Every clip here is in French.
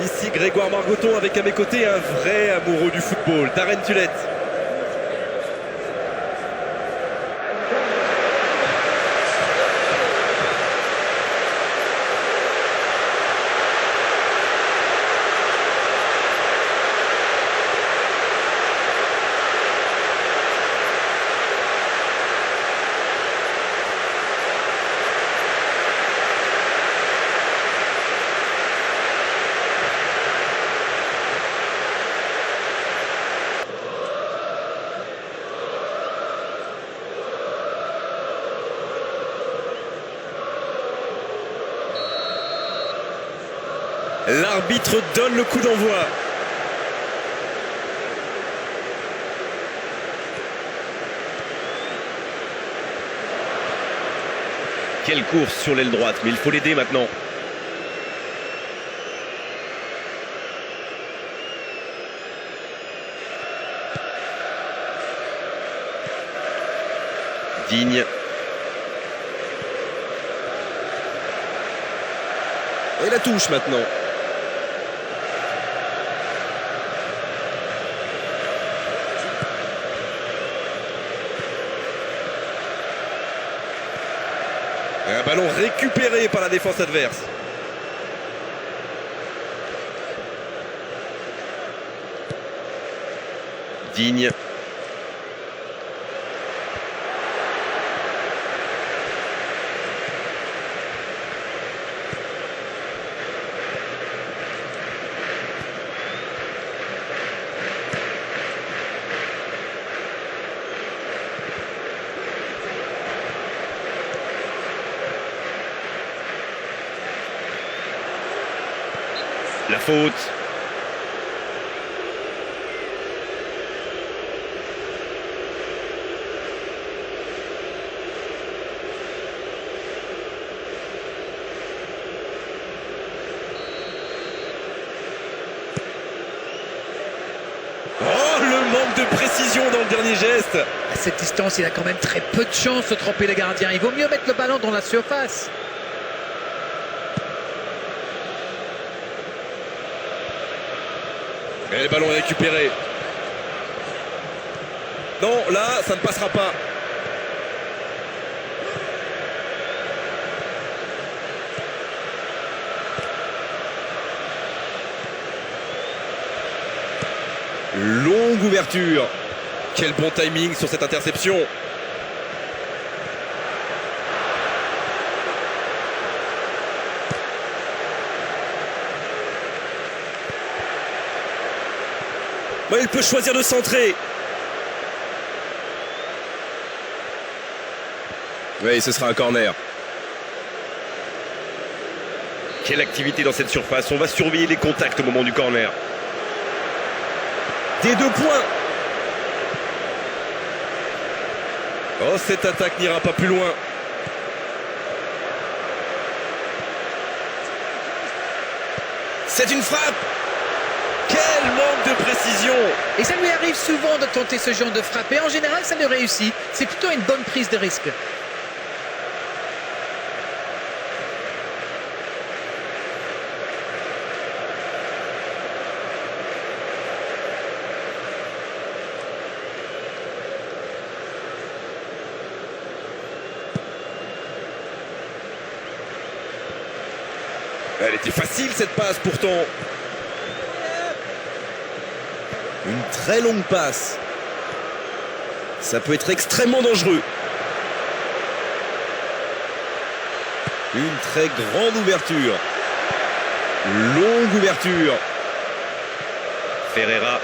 Ici Grégoire Margoton avec à mes côtés un vrai amoureux du football, Darren Tulette. L'arbitre donne le coup d'envoi. Quelle course sur l'aile droite, mais il faut l'aider maintenant. Digne. Et la touche maintenant. Un ballon récupéré par la défense adverse. Digne. La faute. Oh, le manque de précision dans le dernier geste. À cette distance, il a quand même très peu de chance de tromper le gardien. Il vaut mieux mettre le ballon dans la surface. Et le ballon est récupéré. Non, là, ça ne passera pas. Longue ouverture. Quel bon timing sur cette interception. Mais il peut choisir de centrer. Oui, ce sera un corner. Quelle activité dans cette surface. On va surveiller les contacts au moment du corner. Des 2 points. Oh, cette attaque n'ira pas plus loin. C'est une frappe. Quel manque de précision! Et ça lui arrive souvent de tenter ce genre de frappe. Et en général, ça lui réussit. C'est plutôt une bonne prise de risque. Elle était facile cette passe pourtant. Une très longue passe. Ça peut être extrêmement dangereux. Une très grande ouverture. Longue ouverture. Ferreira.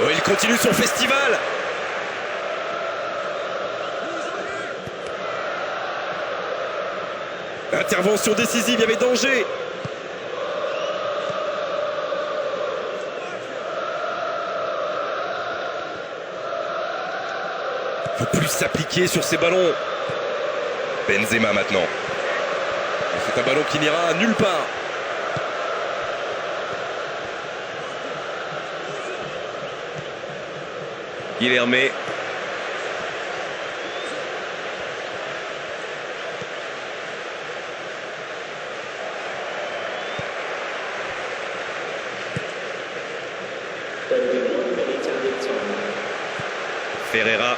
Oh, il continue son festival. Intervention décisive, il y avait danger. Il ne faut plus s'appliquer sur ces ballons. Benzema maintenant. C'est un ballon qui n'ira nulle part. Guilherme. Ferreira.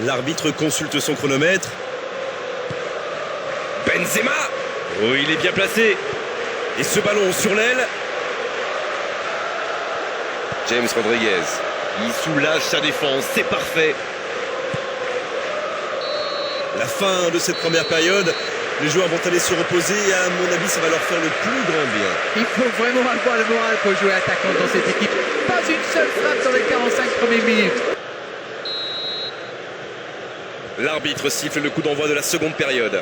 L'arbitre consulte son chronomètre. Benzema. Oh, il est bien placé. Et ce ballon sur l'aile. James Rodriguez. Il soulage sa défense, c'est parfait. La fin de cette première période. Les joueurs vont aller se reposer et à mon avis, ça va leur faire le plus grand bien. Il faut vraiment avoir le moral pour jouer attaquant dans cette équipe. Pas une seule frappe dans les 45 premières minutes. L'arbitre siffle le coup d'envoi de la seconde période.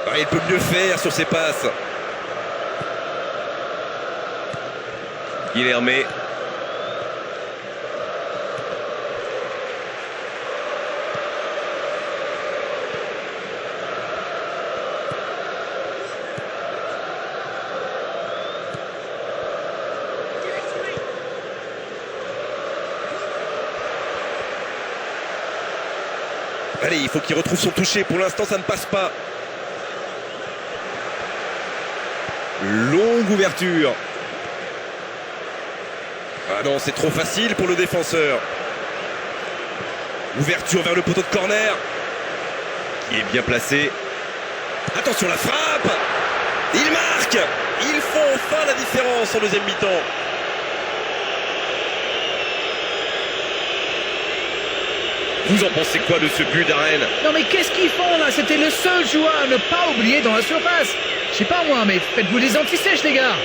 Ah, il peut mieux faire sur ses passes. Guilherme. Allez, il faut qu'il retrouve son toucher. Pour l'instant, ça ne passe pas. Longue ouverture. Ah non, c'est trop facile pour le défenseur. Ouverture vers le poteau de corner. Qui est bien placé. Attention, la frappe. Il marque. Ils font enfin la différence en deuxième mi-temps. Vous en pensez quoi de ce but d'Arène? Non mais qu'est-ce qu'ils font là? C'était le seul joueur à ne pas oublier dans la surface. Je sais pas moi, mais faites-vous des anti-sèches les gars.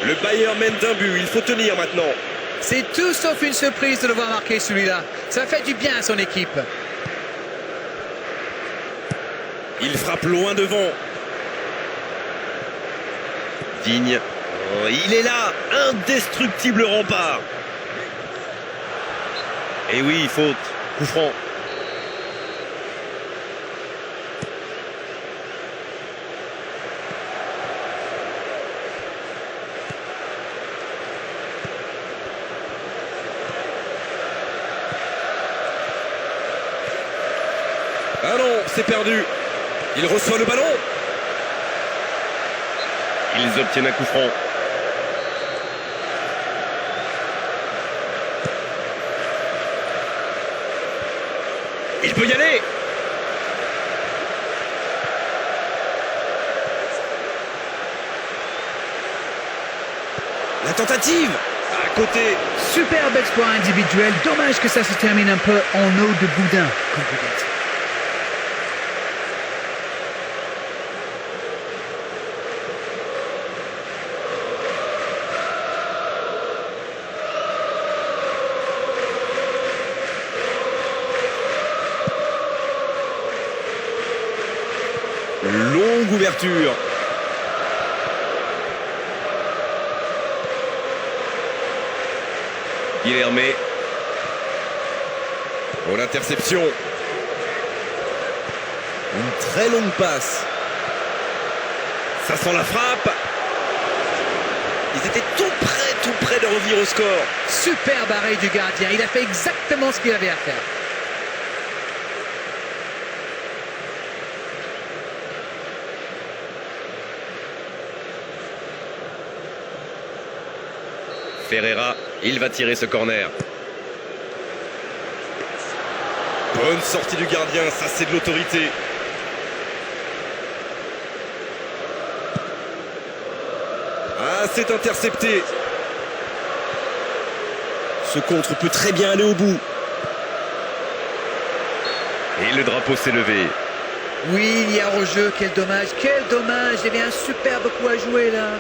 Le Bayern mène d'un but, il faut tenir maintenant. C'est tout sauf une surprise de le voir marquer celui-là. Ça fait du bien à son équipe. Il frappe loin devant. Digne. Oh, il est là, indestructible rempart. Et oui, faute, coup franc. Ah non, c'est perdu. Il reçoit le ballon. Ils obtiennent un coup franc. Il peut y aller. La tentative. À côté. Superbe exploit individuel. Dommage que ça se termine un peu en eau de boudin, comme vous dites. Longue ouverture. Guilherme. Oh, l'interception. Une très longue passe. Ça sent la frappe. Ils étaient tout près de revenir au score. Superbe arrêt du gardien. Il a fait exactement ce qu'il avait à faire. Ferreira, il va tirer ce corner. Bonne sortie du gardien, ça c'est de l'autorité. Ah, c'est intercepté. Ce contre peut très bien aller au bout. Et le drapeau s'est levé. Oui, il y a hors-jeu. Quel dommage. Quel dommage. Il y avait un superbe coup à jouer là.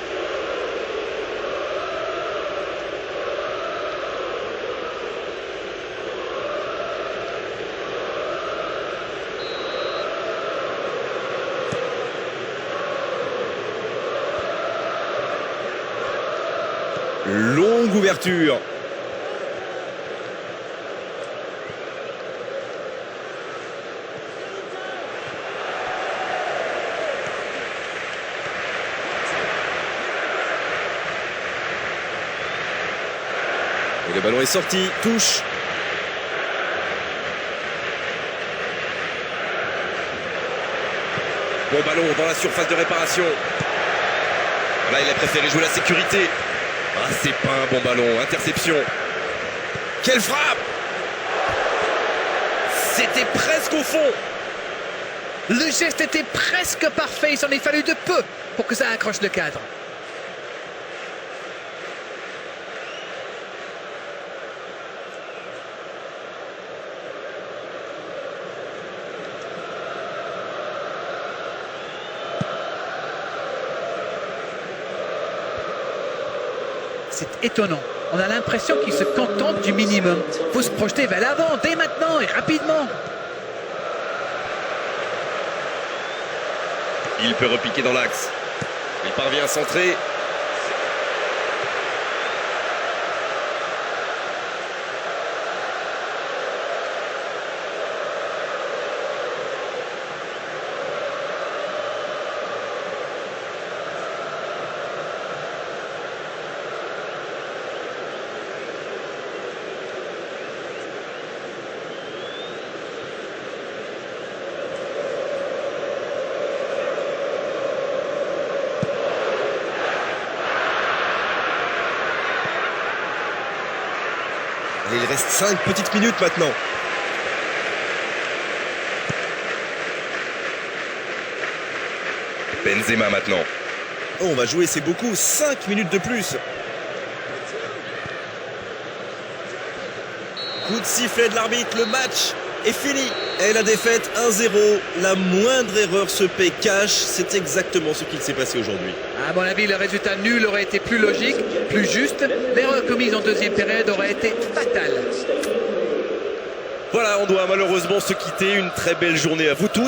Longue ouverture. Et le ballon est sorti, touche. Bon ballon dans la surface de réparation. Là, il a préféré jouer la sécurité. Ah, c'est pas un bon ballon. Interception. Quelle frappe! C'était presque au fond. Le geste était presque parfait. Il s'en est fallu de peu pour que ça accroche le cadre. C'est étonnant. On a l'impression qu'il se contente du minimum. Il faut se projeter vers l'avant dès maintenant et rapidement. Il peut repiquer dans l'axe. Il parvient à centrer. Et il reste 5 petites minutes maintenant. Benzema maintenant. Oh, on va jouer, c'est beaucoup. 5 minutes de plus. Coup de sifflet de l'arbitre, le match est fini. Et la défaite 1-0. La moindre erreur se paie cash. C'est exactement ce qu'il s'est passé aujourd'hui. À mon avis, le résultat nul aurait été plus logique, plus juste. L'erreur commise en deuxième période aurait été fatale. Voilà, on doit malheureusement se quitter. Une très belle journée à vous tous.